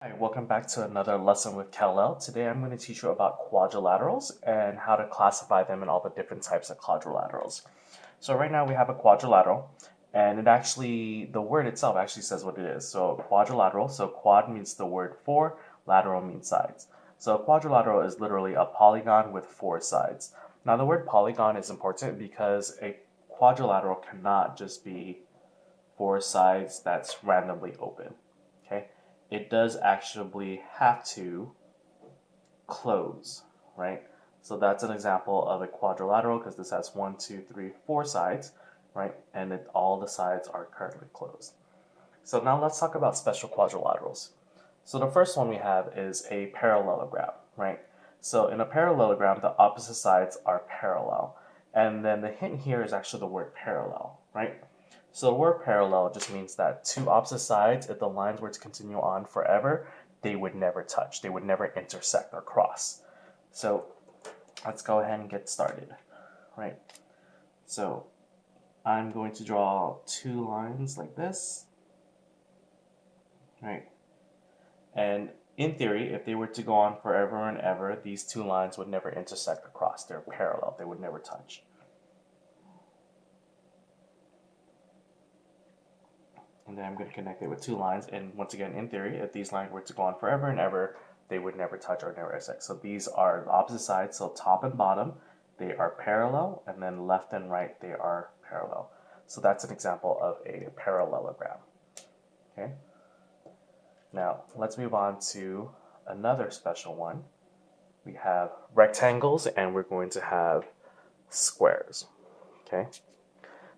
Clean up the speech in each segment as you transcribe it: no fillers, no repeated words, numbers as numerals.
Hi, welcome back to another lesson with Cal. Today I'm going to teach you about quadrilaterals and how to classify them and all the different types of quadrilaterals. So right now we have a quadrilateral, and the word itself actually says what it is. So quadrilateral, so quad means the word four, lateral means sides. So a quadrilateral is literally a polygon with four sides. Now the word polygon is important because a quadrilateral cannot just be four sides that's randomly open. Okay, it does actually have to close, right? So that's an example of a quadrilateral because this has 1, 2, 3, 4 sides, right? And all the sides are currently closed. So now let's talk about special quadrilaterals. So the first one we have is a parallelogram, right? So in a parallelogram, the opposite sides are parallel. And then the hint here is actually the word parallel, right? So the word parallel just means that two opposite sides, if the lines were to continue on forever, they would never touch. They would never intersect or cross. So let's go ahead and get started, right? So I'm going to draw two lines like this, right? And in theory, if they were to go on forever and ever, these two lines would never intersect or cross. They're parallel. They would never touch. And then I'm going to connect it with two lines. And once again, in theory, if these lines were to go on forever and ever, they would never touch or never intersect. So these are the opposite sides. So top and bottom, they are parallel. And then left and right, they are parallel. So that's an example of a parallelogram. Okay. Now, let's move on to another special one. We have rectangles and we're going to have squares. Okay.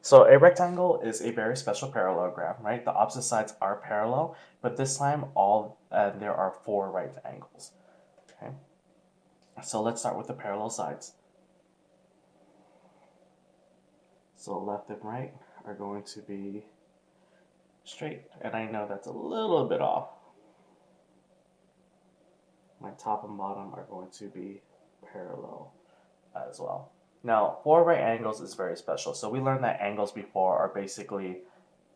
So a rectangle is a very special parallelogram, right? The opposite sides are parallel, but this time there are four right angles. Okay. So let's start with the parallel sides. So left and right are going to be straight, and I know that's a little bit off. My top and bottom are going to be parallel as well. Now, four right angles is very special. So we learned that angles before are basically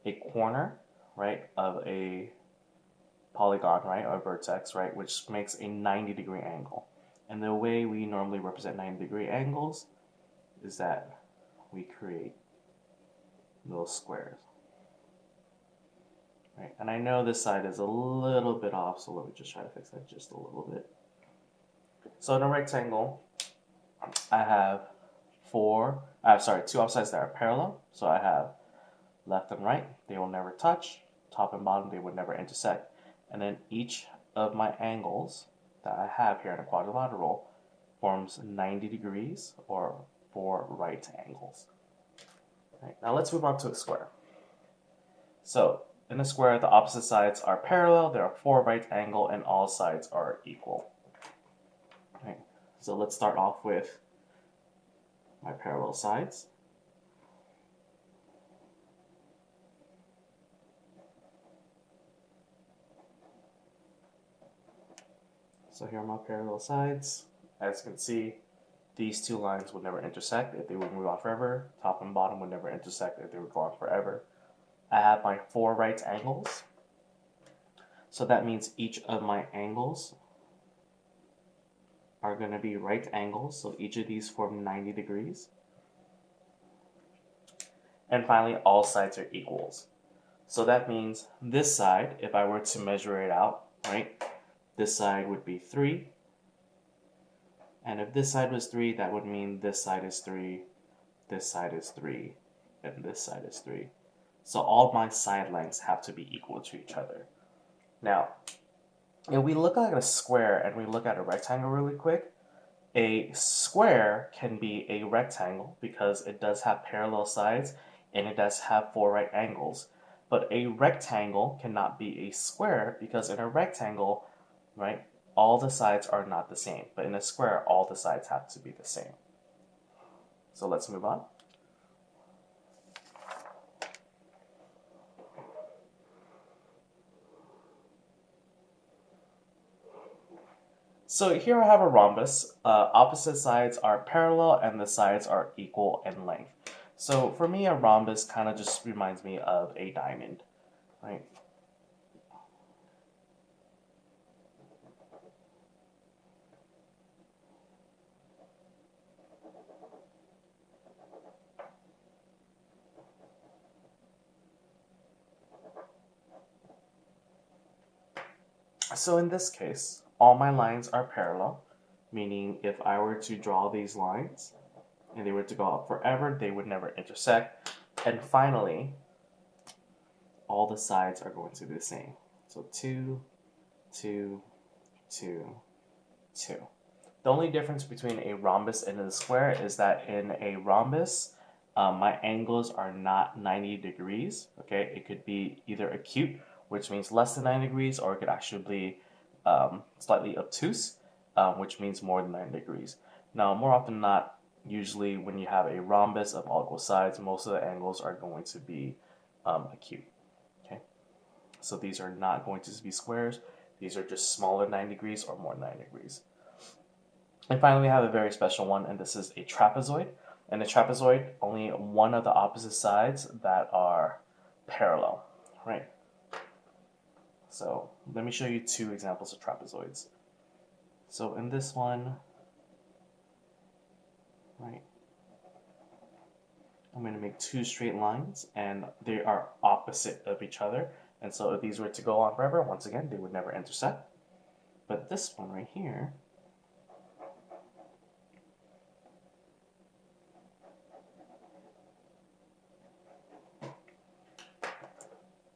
a corner, right, of a polygon, right, or vertex, right, which makes a 90-degree angle. And the way we normally represent 90-degree angles is that we create those squares. Right, and I know this side is a little bit off, so let me just try to fix that just a little bit. So in a rectangle, I have two opposites that are parallel. So I have left and right, they will never touch. Top and bottom, they would never intersect. And then each of my angles that I have here in a quadrilateral forms 90 degrees or four right angles. Right, now let's move on to a square. So in a square, the opposite sides are parallel, there are four right angles, and all sides are equal. Right, so let's start off with my parallel sides. So here are my parallel sides. As you can see, these two lines would never intersect if they would move on forever. Top and bottom would never intersect if they would go on forever. I have my four right angles. So that means each of my angles are going to be right angles. So each of these form 90 degrees. And finally, all sides are equals. So that means this side, if I were to measure it out, right, this side would be 3. And if this side was 3, that would mean this side is 3, this side is 3, and this side is 3. So all my side lengths have to be equal to each other. Now, if we look at a square and we look at a rectangle really quick, a square can be a rectangle because it does have parallel sides and it does have four right angles. But a rectangle cannot be a square because in a rectangle, right, all the sides are not the same. But in a square, all the sides have to be the same. So let's move on. So here I have a rhombus. Opposite sides are parallel and the sides are equal in length. So for me, a rhombus kind of just reminds me of a diamond, right? So in this case, all my lines are parallel, meaning if I were to draw these lines and they were to go up forever, they would never intersect. And finally, all the sides are going to be the same. So 2, 2, 2, 2. The only difference between a rhombus and a square is that in a rhombus, my angles are not 90 degrees, okay? It could be either acute, which means less than 90 degrees, or it could actually be slightly obtuse, which means more than 90 degrees. Now, more often than not, usually when you have a rhombus of all equal sides, most of the angles are going to be acute, okay? So these are not going to be squares. These are just smaller 90 degrees or more 90 degrees. And finally, we have a very special one, and this is a trapezoid. And a trapezoid, only one of the opposite sides that are parallel, right? So let me show you two examples of trapezoids. So in this one, right, I'm going to make two straight lines, and they are opposite of each other. And so if these were to go on forever, once again, they would never intersect. But this one right here,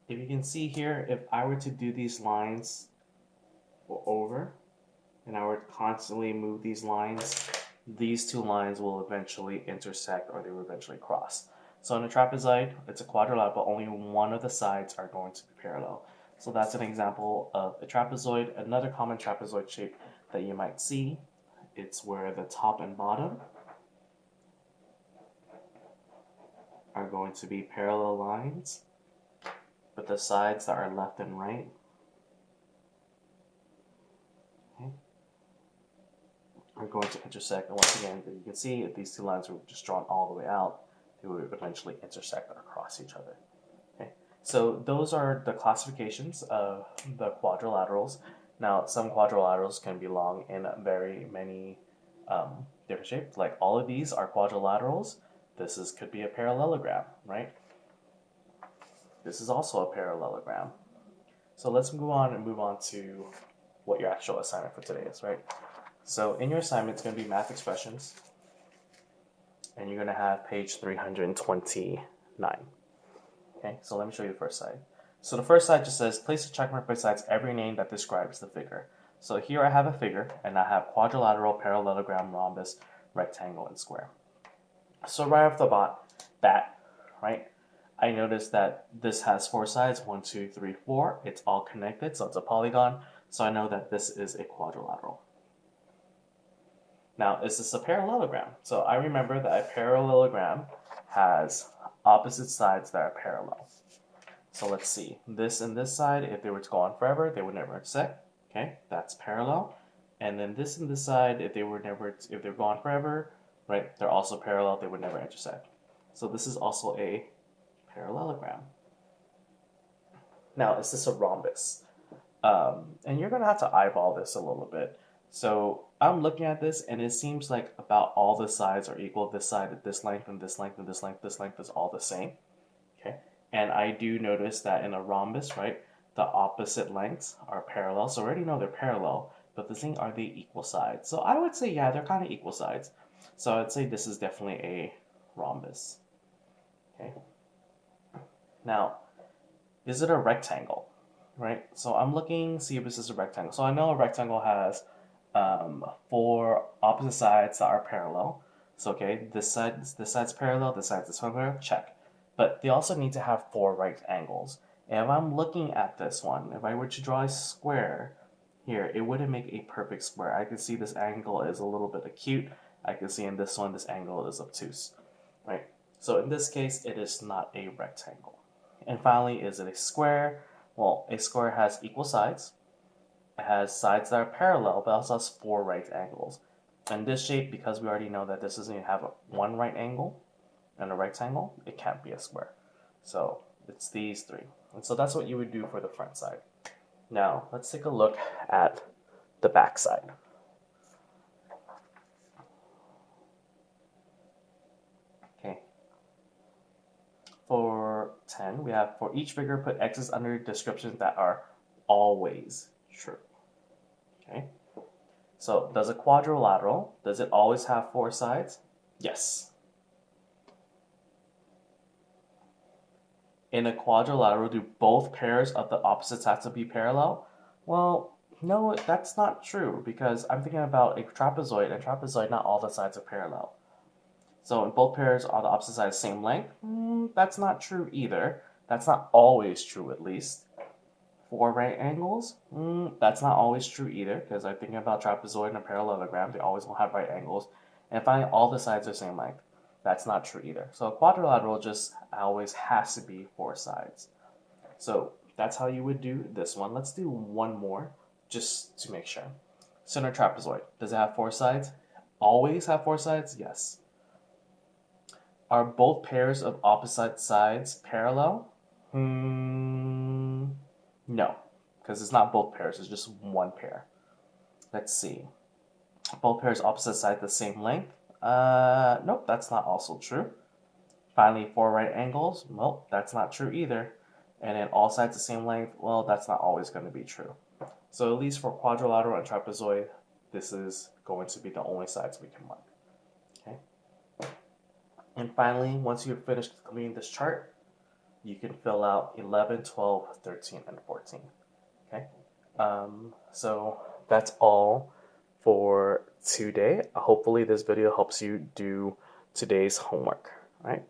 if you can see here, if I were to do these lines over, and I were to constantly move these lines, these two lines will eventually intersect, or they will eventually cross. So in a trapezoid, it's a quadrilateral, but only one of the sides are going to be parallel. So that's an example of a trapezoid. Another common trapezoid shape that you might see, it's where the top and bottom are going to be parallel lines, but the sides that are left and right, okay, are going to intersect. And once again, you can see if these two lines were just drawn all the way out, they would eventually intersect or cross each other. Okay, so those are the classifications of the quadrilaterals. Now, some quadrilaterals can belong in very many different shapes. Like all of these are quadrilaterals. This could be a parallelogram, right? This is also a parallelogram. So let's move on to what your actual assignment for today is, right? So in your assignment, it's going to be math expressions, and you're going to have page 329. Okay, so let me show you the first side. So the first side just says, place a check mark besides every name that describes the figure. So here I have a figure, and I have quadrilateral, parallelogram, rhombus, rectangle, and square. So right off the bat, right, I noticed that this has four sides, 1, 2, 3, 4. It's all connected, so it's a polygon. So I know that this is a quadrilateral. Now, is this a parallelogram? So I remember that a parallelogram has opposite sides that are parallel. So let's see. This and this side, if they were to go on forever, they would never intersect. Okay, that's parallel. And then this and this side, if they're gone forever, right, they're also parallel, they would never intersect. So this is also a parallelogram. Now, is this a rhombus? And you're going to have to eyeball this a little bit. So I'm looking at this, and it seems like about all the sides are equal. This side at this length, and this length, and this length, this length is all the same. Okay, and I do notice that in a rhombus, right, the opposite lengths are parallel. So I already know they're parallel, but the thing, are they equal sides? So I would say, yeah, they're kind of equal sides. So I'd say this is definitely a rhombus. Okay. Now, is it a rectangle? Right? So I'm looking, see if this is a rectangle. So I know a rectangle has four opposite sides that are parallel. So okay, this side's parallel, this side's parallel, check. But they also need to have four right angles. And if I'm looking at this one, if I were to draw a square here, it wouldn't make a perfect square. I can see this angle is a little bit acute. I can see in this one, this angle is obtuse, right? So in this case, it is not a rectangle. And finally, is it a square? Well, a square has equal sides. It has sides that are parallel, but also has four right angles. And this shape, because we already know that this doesn't even have one right angle and a rectangle, it can't be a square. So it's these three. And so that's what you would do for the front side. Now, let's take a look at the back side. for 10, we have for each figure, put X's under descriptions that are always true. Okay. So does a quadrilateral, does it always have 4 sides? Yes. In a quadrilateral, do both pairs of the opposites have to be parallel? Well, no, that's not true, because I'm thinking about a trapezoid, and trapezoid, not all the sides are parallel. So if both pairs are the opposite sides same length, that's not true either. That's not always true, at least. 4 right angles, that's not always true either, because I'm thinking about trapezoid and a parallelogram, they always will have right angles. And finding all the sides are same length, that's not true either. So a quadrilateral just always has to be 4 sides. So that's how you would do this one. Let's do one more, just to make sure. Center trapezoid, does it have 4 sides? Always have 4 sides? Yes. Are both pairs of opposite sides parallel? No, because it's not both pairs, it's just one pair. Let's see. Both pairs opposite sides the same length? Nope, that's not also true. Finally, 4 right angles? Well, that's not true either. And then all sides the same length? Well, that's not always going to be true. So at least for quadrilateral and trapezoid, this is going to be the only sides we can mark. Okay. And finally, once you've finished completing this chart, you can fill out 11, 12, 13, and 14. Okay? So that's all for today. Hopefully this video helps you do today's homework. All right?